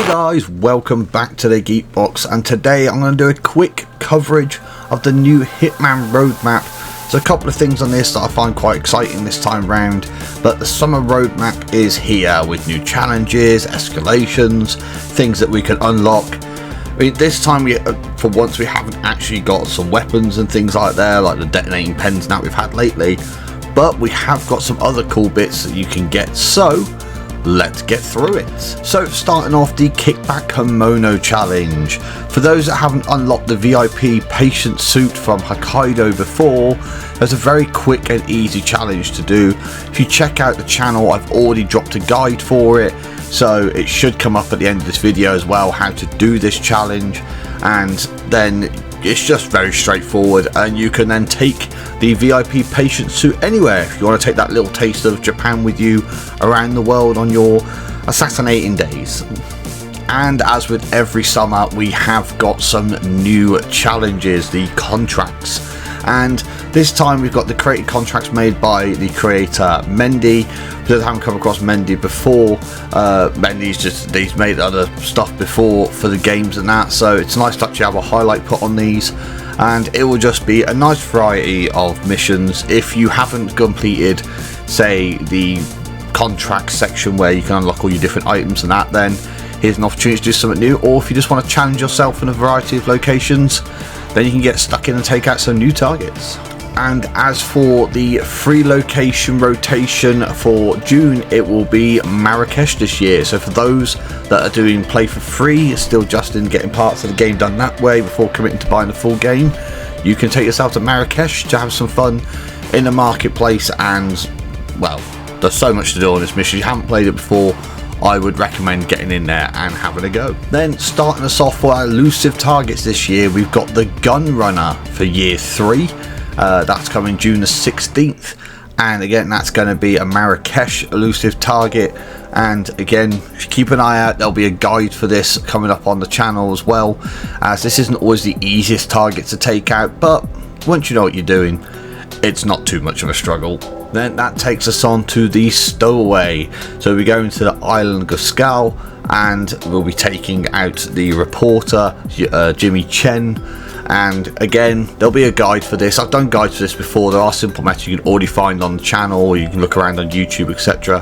Hey guys, welcome back to the Geekbox, and today I'm going to do a quick coverage of the new Hitman roadmap. There's a couple of things on this that I find quite exciting this time round, but the summer roadmap is here with new challenges, escalations, things that we can unlock. I mean, this time for once we haven't actually got some weapons and things like that, like the detonating pens that we've had lately, but we have got some other cool bits that you can get, so let's get through it. So starting off, the Kickback Kimono Challenge. For those that haven't unlocked the VIP patient suit from Hokkaido before, there's a very quick and easy challenge to do. If you check out the channel, I've already dropped a guide for it, so it should come up at the end of this video as well, how to do this challenge, and then it's just very straightforward, and you can then take the VIP patient suit anywhere if you want to take that little taste of Japan with you around the world on your assassinating days. And as with every summer, we have got some new challenges, the contracts, and this time we've got the created contracts made by the creator Mendy. Because I haven't come across Mendy before, he's made other stuff before for the games and that, so it's nice to actually have a highlight put on these, and it will just be a nice variety of missions. If you haven't completed, say, the contract section where you can unlock all your different items and that, then here's an opportunity to do something new. Or if you just want to challenge yourself in a variety of locations, then you can get stuck in and take out some new targets. And as for the free location rotation for June, it will be Marrakesh this year. So for those that are doing play for free, still just in getting parts of the game done that way before committing to buying the full game, you can take yourself to Marrakesh to have some fun in the marketplace. And well, there's so much to do on this mission. If you haven't played it before, I would recommend getting in there and having a go. Then starting us off for our elusive targets this year, we've got the Gun Runner for year 3. That's coming June the 16th, and again that's going to be a Marrakesh elusive target. And again, keep an eye out, there'll be a guide for this coming up on the channel as well, as this isn't always the easiest target to take out, but once you know what you're doing, it's not too much of a struggle. Then that takes us on to the Stowaway. So we go into the island Guscal, and we'll be taking out the reporter Jimmy Chen. And again, there'll be a guide for this. I've done guides for this before. There are simple methods you can already find on the channel, or you can look around on YouTube, etc.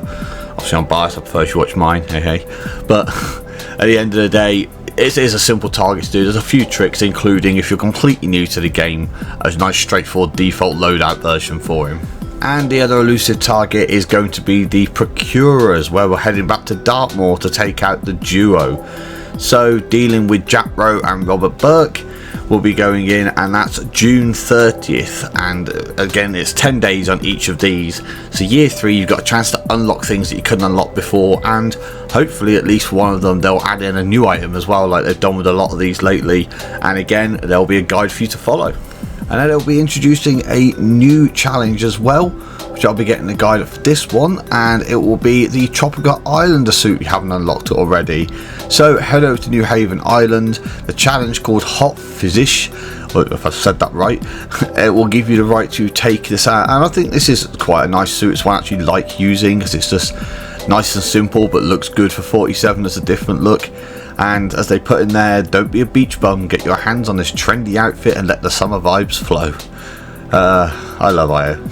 Obviously I'm biased, I prefer you watch mine, hey. But at the end of the day, it is a simple target to do. There's a few tricks, including if you're completely new to the game, there's a nice straightforward default loadout version for him. And the other elusive target is going to be the Procurers, where we're heading back to Dartmoor to take out the duo. So dealing with Jack Rowe and Robert Burke, will be going in, and that's June 30th, and again it's 10 days on each of these. So year 3, you've got a chance to unlock things that you couldn't unlock before, and hopefully at least one of them they'll add in a new item as well, like they've done with a lot of these lately. And again, there'll be a guide for you to follow, and then they'll be introducing a new challenge as well, which I'll be getting the guide for this one, and it will be the Tropical Islander suit. You haven't unlocked it already, so head over to New Haven Island. The challenge called Hot Physish, if I've said that right, it will give you the right to take this out, and I think this is quite a nice suit. It's one I actually like using because it's just nice and simple but looks good for 47 as a different look. And as they put in there, don't be a beach bum, get your hands on this trendy outfit and let the summer vibes flow. I love IO.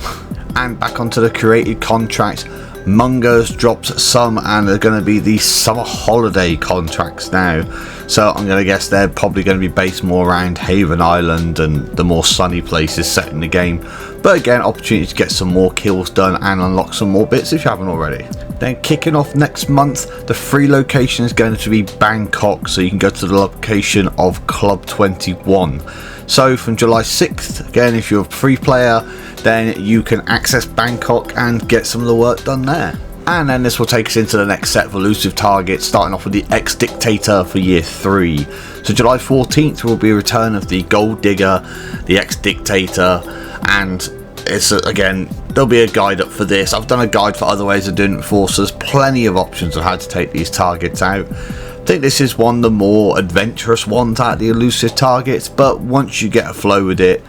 And back onto the created contracts, Mungo's dropped some, and they're going to be the summer holiday contracts now. So I'm going to guess they're probably going to be based more around Haven Island and the more sunny places set in the game. But again, opportunity to get some more kills done and unlock some more bits if you haven't already. Then kicking off next month, the free location is going to be Bangkok, so you can go to the location of Club 21. So from July 6th, again, if you're a free player, then you can access Bangkok and get some of the work done there. And then this will take us into the next set of elusive targets, starting off with the Ex-Dictator for year 3. So July 14th will be a return of the Gold Digger, the Ex-Dictator, and it's again, there'll be a guide up for this. I've done a guide for other ways of doing it before, so there's plenty of options on how to take these targets out. I think this is one of the more adventurous ones out of the elusive targets, but once you get a flow with it,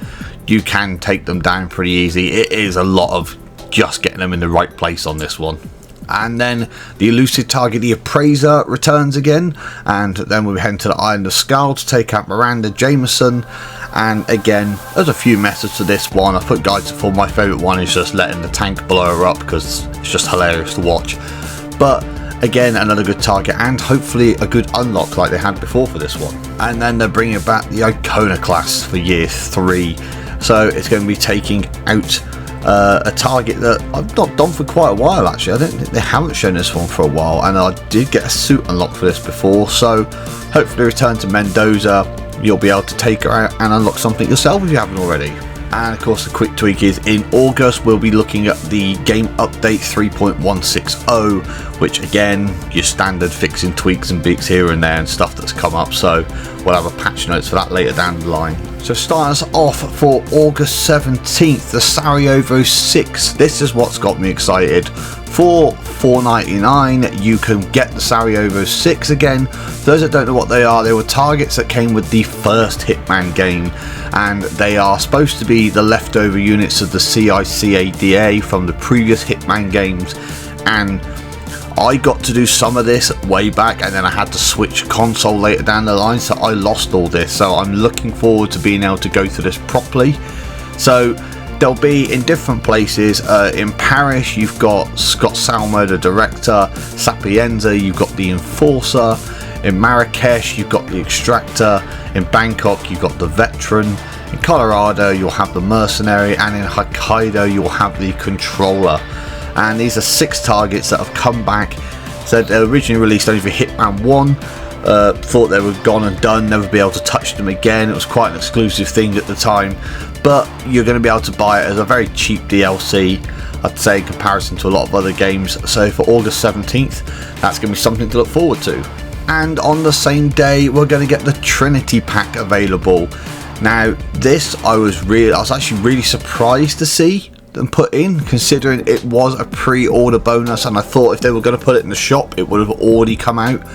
you can take them down pretty easy. It is a lot of just getting them in the right place on this one. And then the elusive target, the Appraiser, returns again, and then we'll be heading to the Island of Skull to take out Miranda Jameson. And again, there's a few methods to this one. I put guides for. My favourite one is just letting the tank blow her up, because it's just hilarious to watch. But again, another good target, and hopefully a good unlock like they had before for this one. And then they're bringing back the Icona class for year 3, so it's going to be taking out a target that I've not done for quite a while. Actually, I don't think they haven't shown this one for a while, and I did get a suit unlocked for this before, so hopefully return to Mendoza, you'll be able to take her out and unlock something yourself if you haven't already. And of course the quick tweak is in August we'll be looking at the game update 3.160, which again, your standard fixing tweaks and beaks here and there and stuff that's come up, so we'll have a patch notes for that later down the line. So starting us off for August 17th, the Sarajevo 6. This is what's got me excited. For $4.99 you can get the Sarajevo 6 again. For those that don't know what they were targets that came with the first Hitman game, and they are supposed to be the leftover units of the CICADA from the previous Hitman games. And I got to do some of this way back, and then I had to switch console later down the line, so I lost all this. So I'm looking forward to being able to go through this properly. So they'll be in different places. In Paris you've got Scott Salmo, the director. Sapienza you've got the Enforcer. In Marrakesh you've got the Extractor. In Bangkok you've got the Veteran. In Colorado you'll have the Mercenary, and in Hokkaido you'll have the Controller. And these are 6 targets that have come back. So they were originally released only for Hitman 1. Thought they were gone and done, never be able to touch them again. It was quite an exclusive thing at the time, but you're going to be able to buy it as a very cheap DLC, I'd say, in comparison to a lot of other games. So for August 17th, that's going to be something to look forward to. And on the same day we're going to get the Trinity pack available. Now this I was actually really surprised to see them put in, considering it was a pre-order bonus, and I thought if they were going to put it in the shop it would have already come out.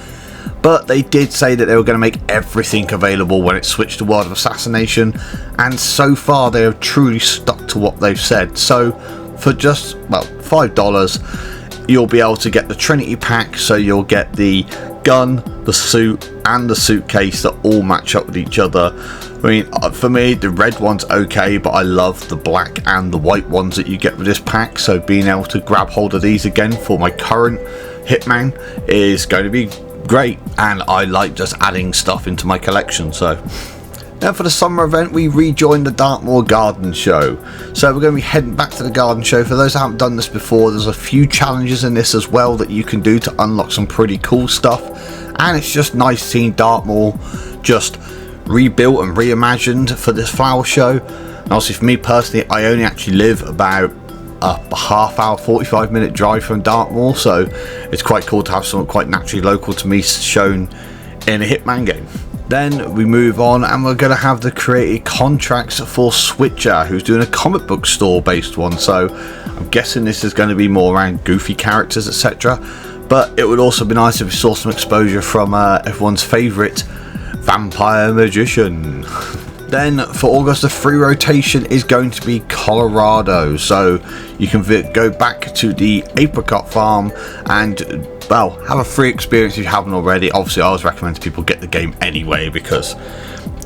But they did say that they were going to make everything available when it switched to World of Assassination, and so far they have truly stuck to what they've said. So for just, well, $5 you'll be able to get the Trinity pack. So you'll get the gun, the suit and the suitcase that all match up with each other. I mean, for me the red one's okay, but I love the black and the white ones that you get with this pack, so being able to grab hold of these again for my current Hitman is going to be great, and I like just adding stuff into my collection. So now for the summer event, we rejoined the Dartmoor Garden Show. So we're going to be heading back to the Garden Show. For those that haven't done this before, there's a few challenges in this as well that you can do to unlock some pretty cool stuff, and it's just nice seeing Dartmoor just rebuilt and reimagined for this flower show. And obviously for me personally, I only actually live about a half hour, 45-minute drive from Dartmoor, so it's quite cool to have something quite naturally local to me shown in a Hitman game. Then we move on and we're going to have the created contracts for Switcher, who's doing a comic book store based one, so I'm guessing this is going to be more around goofy characters, etc. But it would also be nice if we saw some exposure from everyone's favourite Vampire Magician. Then for August, the free rotation is going to be Colorado, so you can go back to the apricot farm and, well, have a free experience if you haven't already. Obviously I always recommend people get the game anyway, because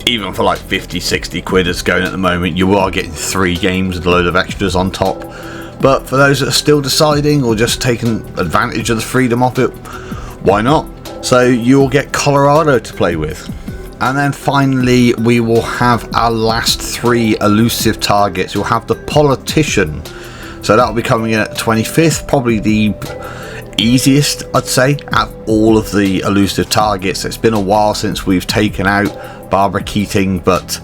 even for like 50-60 quid it's going at the moment, you are getting 3 games with a load of extras on top. But for those that are still deciding or just taking advantage of the freedom of it, why not? So you'll get Colorado to play with. And then finally we will have our last 3 elusive targets. You'll have the Politician, so that'll be coming in at the 25th, probably the easiest I'd say out of all of the elusive targets. It's been a while since we've taken out Barbara Keating, but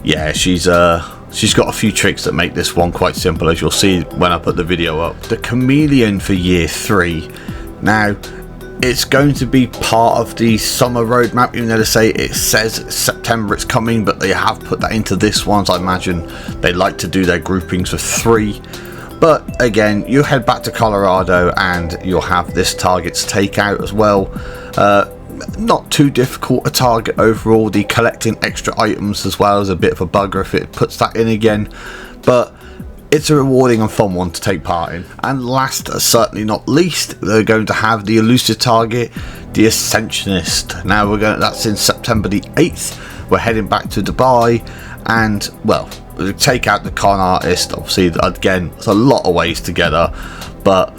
yeah, she's got a few tricks that make this one quite simple, as you'll see when I put the video up. The Chameleon for year 3. Now it's going to be part of the summer roadmap, even though they say it says September it's coming, but they have put that into this one, so I imagine they like to do their groupings of 3. But again, you head back to Colorado and you'll have this target's takeout as well. Not too difficult a target overall. The collecting extra items as well is a bit of a bugger if it puts that in again, but it's a rewarding and fun one to take part in. And last, certainly not least, they're going to have the elusive target, the Ascensionist. Now that's in September the 8th. We're heading back to Dubai, and well, we'll take out the con artist. Obviously, again, there's a lot of ways to get her, but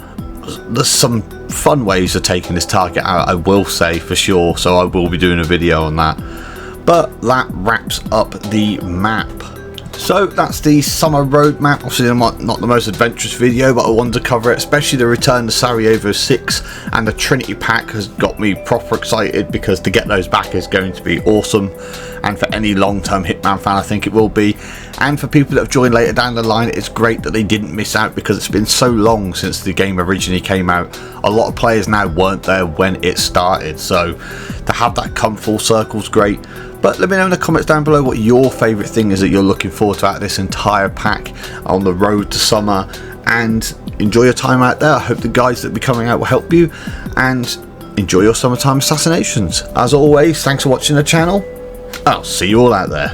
there's some fun ways of taking this target out, I will say for sure, so I will be doing a video on that. But that wraps up the map. So that's the summer road map. Obviously not the most adventurous video, but I wanted to cover it, especially the return to Sarajevo 6 and the Trinity pack has got me proper excited, because to get those back is going to be awesome, and for any long-term Hitman fan I think it will be, and for people that have joined later down the line, it's great that they didn't miss out, because it's been so long since the game originally came out. A lot of players now weren't there when it started, so to have that come full circle is great. But let me know in the comments down below what your favourite thing is that you're looking forward to out of this entire pack on the road to summer, and enjoy your time out there. I hope the guides that will be coming out will help you, and enjoy your summertime assassinations. As always, thanks for watching the channel. I'll see you all out there.